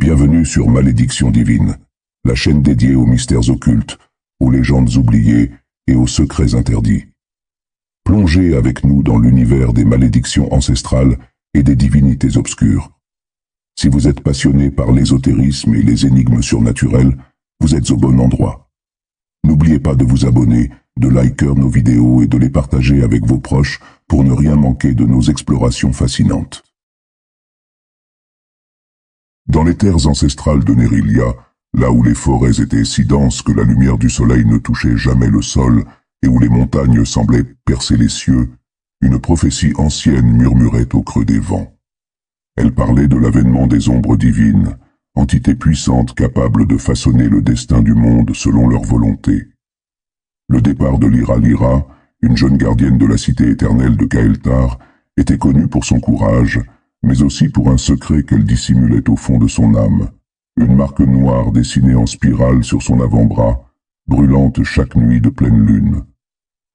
Bienvenue sur Malédiction Divine, la chaîne dédiée aux mystères occultes, aux légendes oubliées et aux secrets interdits. Plongez avec nous dans l'univers des malédictions ancestrales et des divinités obscures. Si vous êtes passionné par l'ésotérisme et les énigmes surnaturelles, vous êtes au bon endroit. N'oubliez pas de vous abonner, de liker nos vidéos et de les partager avec vos proches pour ne rien manquer de nos explorations fascinantes. Dans les terres ancestrales de Nérilia, là où les forêts étaient si denses que la lumière du soleil ne touchait jamais le sol et où les montagnes semblaient percer les cieux, une prophétie ancienne murmurait au creux des vents. Elle parlait de l'avènement des ombres divines, entités puissantes capables de façonner le destin du monde selon leur volonté. Le départ de Lyra, une jeune gardienne de la cité éternelle de Kael'thar, était connue pour son courage, mais aussi pour un secret qu'elle dissimulait au fond de son âme, une marque noire dessinée en spirale sur son avant-bras, brûlante chaque nuit de pleine lune.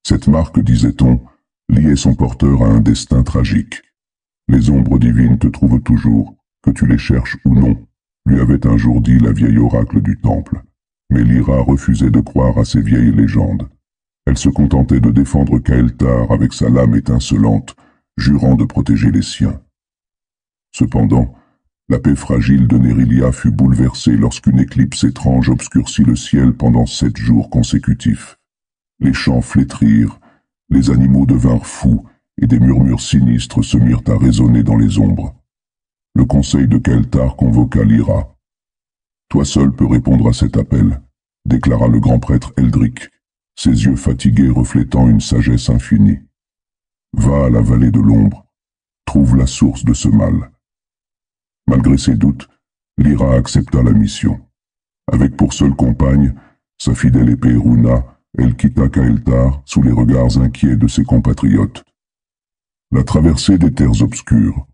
Cette marque, disait-on, liait son porteur à un destin tragique. Les ombres divines te trouvent toujours, que tu les cherches ou non, lui avait un jour dit la vieille oracle du temple. Mais Lyra refusait de croire à ces vieilles légendes. Elle se contentait de défendre Kael'thar avec sa lame étincelante, jurant de protéger les siens. Cependant, la paix fragile de Nérilia fut bouleversée lorsqu'une éclipse étrange obscurcit le ciel pendant 7 jours consécutifs. Les champs flétrirent, les animaux devinrent fous, et des murmures sinistres se mirent à résonner dans les ombres. Le conseil de Kael'thar convoqua Lyra. « Toi seul peux répondre à cet appel », déclara le grand prêtre Eldric, ses yeux fatigués reflétant une sagesse infinie. « Va à la vallée de l'ombre, trouve la source de ce mal. » Malgré ses doutes, Lyra accepta la mission. Avec pour seule compagne, sa fidèle épée Runa, elle quitta Kael'thar sous les regards inquiets de ses compatriotes. La traversée des terres obscures.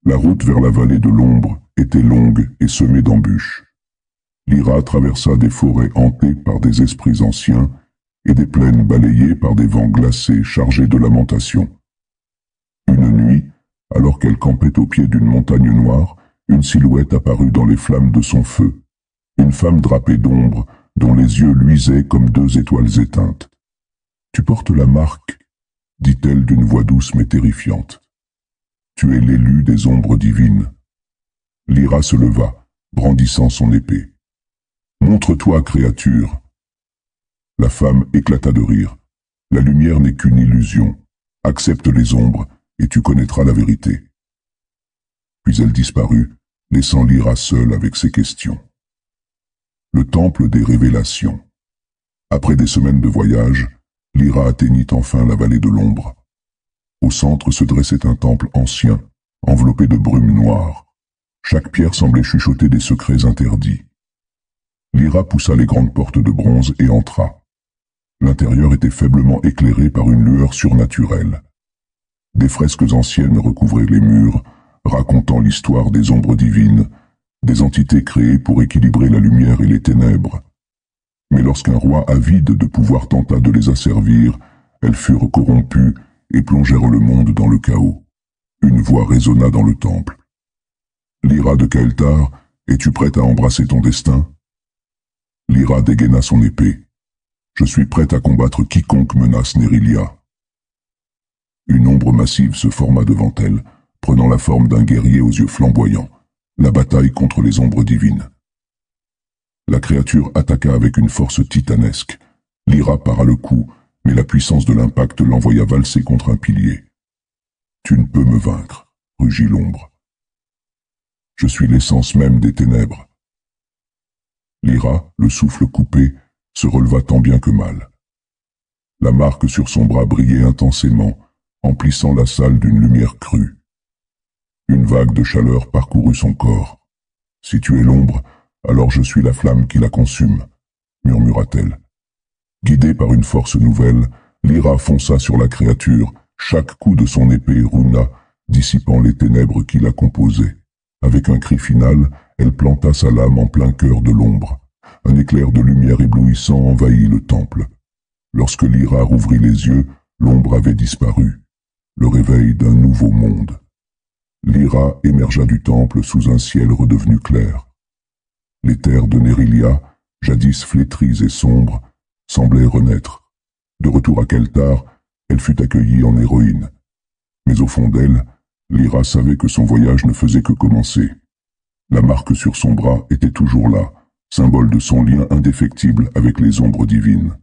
La route vers la vallée de l'ombre était longue et semée d'embûches. Lyra traversa des forêts hantées par des esprits anciens et des plaines balayées par des vents glacés chargés de lamentations. Une nuit, alors qu'elle campait au pied d'une montagne noire, une silhouette apparut dans les flammes de son feu. Une femme drapée d'ombre, dont les yeux luisaient comme 2 étoiles éteintes. « Tu portes la marque », dit-elle d'une voix douce mais terrifiante. « Tu es l'élu des ombres divines. » Lyra se leva, brandissant son épée. « Montre-toi, créature !» La femme éclata de rire. « La lumière n'est qu'une illusion. Accepte les ombres, et tu connaîtras la vérité. » Puis elle disparut, laissant Lyra seule avec ses questions. Le temple des révélations. Après des semaines de voyage, Lyra atteignit enfin la vallée de l'ombre. Au centre se dressait un temple ancien, enveloppé de brume noire. Chaque pierre semblait chuchoter des secrets interdits. Lyra poussa les grandes portes de bronze et entra. L'intérieur était faiblement éclairé par une lueur surnaturelle. Des fresques anciennes recouvraient les murs, racontant l'histoire des ombres divines, des entités créées pour équilibrer la lumière et les ténèbres. Mais lorsqu'un roi avide de pouvoir tenta de les asservir, elles furent corrompues et plongèrent le monde dans le chaos. Une voix résonna dans le temple. « Lyra de Kael'thar, es-tu prête à embrasser ton destin ?» Lyra dégaina son épée. « Je suis prête à combattre quiconque menace Nérilia. » Une ombre massive se forma devant elle, prenant la forme d'un guerrier aux yeux flamboyants. La bataille contre les ombres divines. La créature attaqua avec une force titanesque. Lyra para le coup, mais la puissance de l'impact l'envoya valser contre un pilier. « Tu ne peux me vaincre, » rugit l'ombre. « Je suis l'essence même des ténèbres. » Lyra, le souffle coupé, se releva tant bien que mal. La marque sur son bras brillait intensément, emplissant la salle d'une lumière crue. Une vague de chaleur parcourut son corps. « Si tu es l'ombre, alors je suis la flamme qui la consume, » murmura-t-elle. Guidée par une force nouvelle, Lyra fonça sur la créature, chaque coup de son épée Runa dissipant les ténèbres qui la composaient. Avec un cri final, elle planta sa lame en plein cœur de l'ombre. Un éclair de lumière éblouissant envahit le temple. Lorsque Lyra rouvrit les yeux, l'ombre avait disparu. Le réveil d'un nouveau monde. Lyra émergea du temple sous un ciel redevenu clair. Les terres de Nérilia, jadis flétries et sombres, semblaient renaître. De retour à Keltar, elle fut accueillie en héroïne. Mais au fond d'elle, Lyra savait que son voyage ne faisait que commencer. La marque sur son bras était toujours là, symbole de son lien indéfectible avec les ombres divines.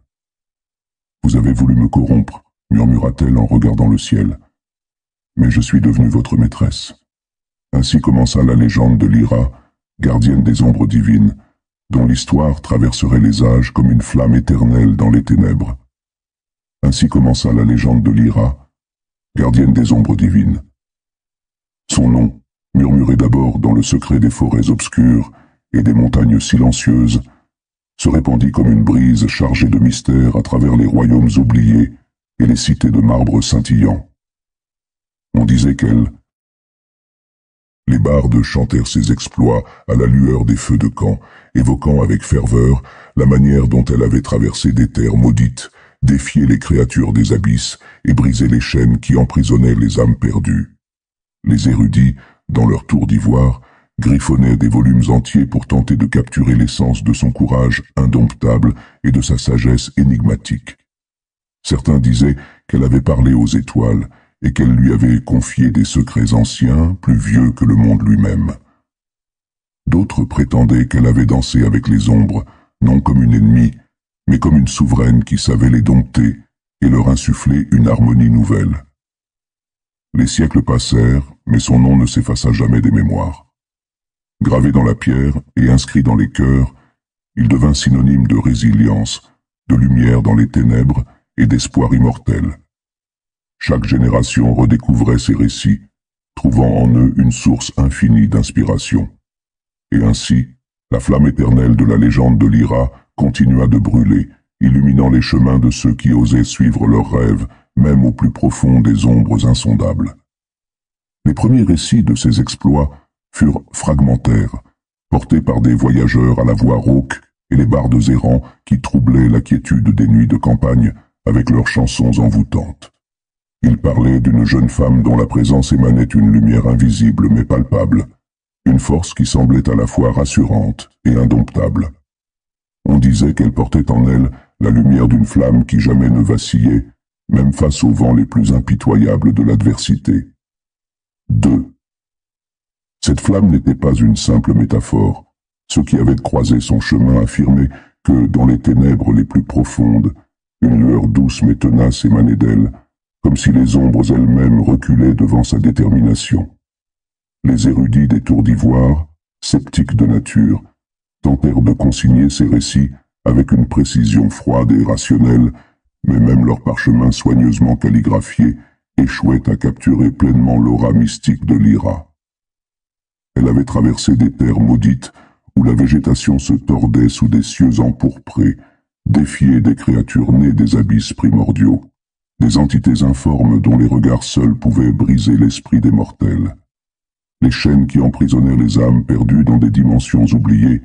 « Vous avez voulu me corrompre, » murmura-t-elle en regardant le ciel. « Mais je suis devenue votre maîtresse. » Ainsi commença la légende de Lyra, gardienne des ombres divines, dont l'histoire traverserait les âges comme une flamme éternelle dans les ténèbres. Ainsi commença la légende de Lyra, gardienne des ombres divines. Son nom, murmuré d'abord dans le secret des forêts obscures et des montagnes silencieuses, se répandit comme une brise chargée de mystères à travers les royaumes oubliés et les cités de marbre scintillant. On disait qu'elle... Les bardes chantèrent ses exploits à la lueur des feux de camp, évoquant avec ferveur la manière dont elle avait traversé des terres maudites, défié les créatures des abysses et brisé les chaînes qui emprisonnaient les âmes perdues. Les érudits, dans leur tour d'ivoire, griffonnaient des volumes entiers pour tenter de capturer l'essence de son courage indomptable et de sa sagesse énigmatique. Certains disaient qu'elle avait parlé aux étoiles et qu'elle lui avait confié des secrets anciens, plus vieux que le monde lui-même. D'autres prétendaient qu'elle avait dansé avec les ombres, non comme une ennemie, mais comme une souveraine qui savait les dompter et leur insuffler une harmonie nouvelle. Les siècles passèrent, mais son nom ne s'effaça jamais des mémoires. Gravé dans la pierre et inscrit dans les cœurs, il devint synonyme de résilience, de lumière dans les ténèbres et d'espoir immortel. Chaque génération redécouvrait ses récits, trouvant en eux une source infinie d'inspiration. Et ainsi, la flamme éternelle de la légende de Lyra continua de brûler, illuminant les chemins de ceux qui osaient suivre leurs rêves, même au plus profond des ombres insondables. Les premiers récits de ces exploits furent fragmentaires, portés par des voyageurs à la voix rauque et les bardes errants qui troublaient la quiétude des nuits de campagne avec leurs chansons envoûtantes. Ils parlaient d'une jeune femme dont la présence émanait une lumière invisible mais palpable, une force qui semblait à la fois rassurante et indomptable. On disait qu'elle portait en elle la lumière d'une flamme qui jamais ne vacillait, même face aux vents les plus impitoyables de l'adversité. 2. Cette flamme n'était pas une simple métaphore. Ceux qui avaient croisé son chemin affirmaient que, dans les ténèbres les plus profondes, une lueur douce mais tenace émanait d'elle, comme si les ombres elles-mêmes reculaient devant sa détermination. Les érudits des tours d'ivoire, sceptiques de nature, tentèrent de consigner ces récits avec une précision froide et rationnelle, mais même leurs parchemins soigneusement calligraphiés échouaient à capturer pleinement l'aura mystique de Lyra. Elle avait traversé des terres maudites où la végétation se tordait sous des cieux empourprés, défiée des créatures nées des abysses primordiaux, des entités informes dont les regards seuls pouvaient briser l'esprit des mortels. Les chaînes qui emprisonnaient les âmes perdues dans des dimensions oubliées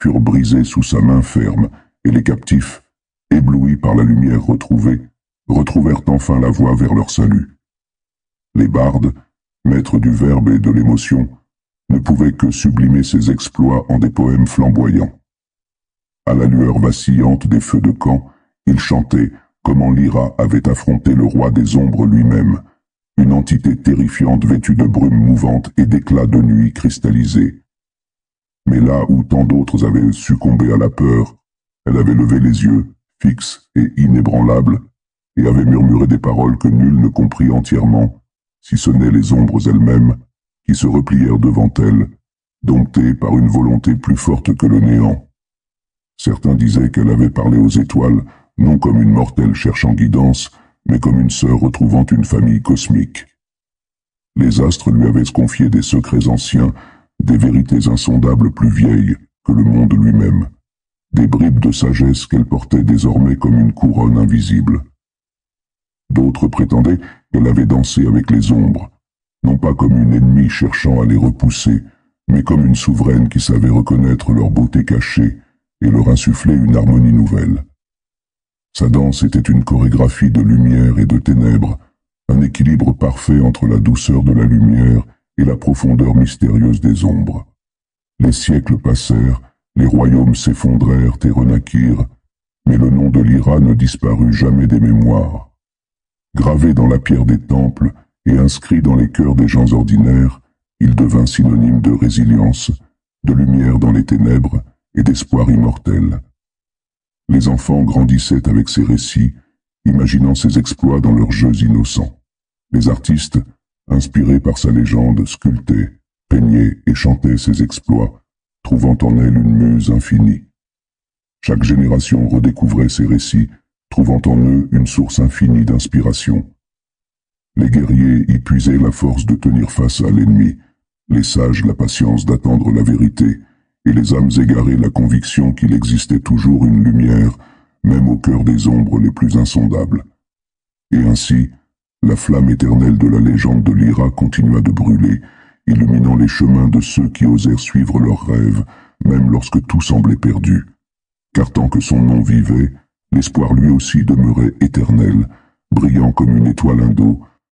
furent brisées sous sa main ferme, et les captifs, éblouis par la lumière retrouvée, retrouvèrent enfin la voie vers leur salut. Les bardes, maîtres du verbe et de l'émotion, ne pouvaient que sublimer ses exploits en des poèmes flamboyants. À la lueur vacillante des feux de camp, ils chantaient comment Lyra avait affronté le roi des ombres lui-même, une entité terrifiante vêtue de brume mouvante et d'éclats de nuit cristallisés. Mais là où tant d'autres avaient succombé à la peur, elle avait levé les yeux, fixes et inébranlables, et avait murmuré des paroles que nul ne comprit entièrement, si ce n'est les ombres elles-mêmes, qui se replièrent devant elle, domptées par une volonté plus forte que le néant. Certains disaient qu'elle avait parlé aux étoiles, non comme une mortelle cherchant guidance, mais comme une sœur retrouvant une famille cosmique. Les astres lui avaient confié des secrets anciens, des vérités insondables plus vieilles que le monde lui-même, des bribes de sagesse qu'elle portait désormais comme une couronne invisible. D'autres prétendaient qu'elle avait dansé avec les ombres, non pas comme une ennemie cherchant à les repousser, mais comme une souveraine qui savait reconnaître leur beauté cachée et leur insuffler une harmonie nouvelle. Sa danse était une chorégraphie de lumière et de ténèbres, un équilibre parfait entre la douceur de la lumière et la profondeur mystérieuse des ombres. Les siècles passèrent, les royaumes s'effondrèrent et renaquirent, mais le nom de Lyra ne disparut jamais des mémoires. Gravé dans la pierre des temples et inscrit dans les cœurs des gens ordinaires, il devint synonyme de résilience, de lumière dans les ténèbres et d'espoir immortel. Les enfants grandissaient avec ses récits, imaginant ses exploits dans leurs jeux innocents. Les artistes, inspirés par sa légende, sculptaient, peignaient et chantaient ses exploits, trouvant en elle une muse infinie. Chaque génération redécouvrait ces récits, trouvant en eux une source infinie d'inspiration. Les guerriers y puisaient la force de tenir face à l'ennemi, les sages la patience d'attendre la vérité, et les âmes égarées la conviction qu'il existait toujours une lumière, même au cœur des ombres les plus insondables. Et ainsi, la flamme éternelle de la légende de Lyra continua de brûler, illuminant les chemins de ceux qui osèrent suivre leurs rêves, même lorsque tout semblait perdu. Car tant que son nom vivait, l'espoir lui aussi demeurait éternel, brillant comme une étoile indo,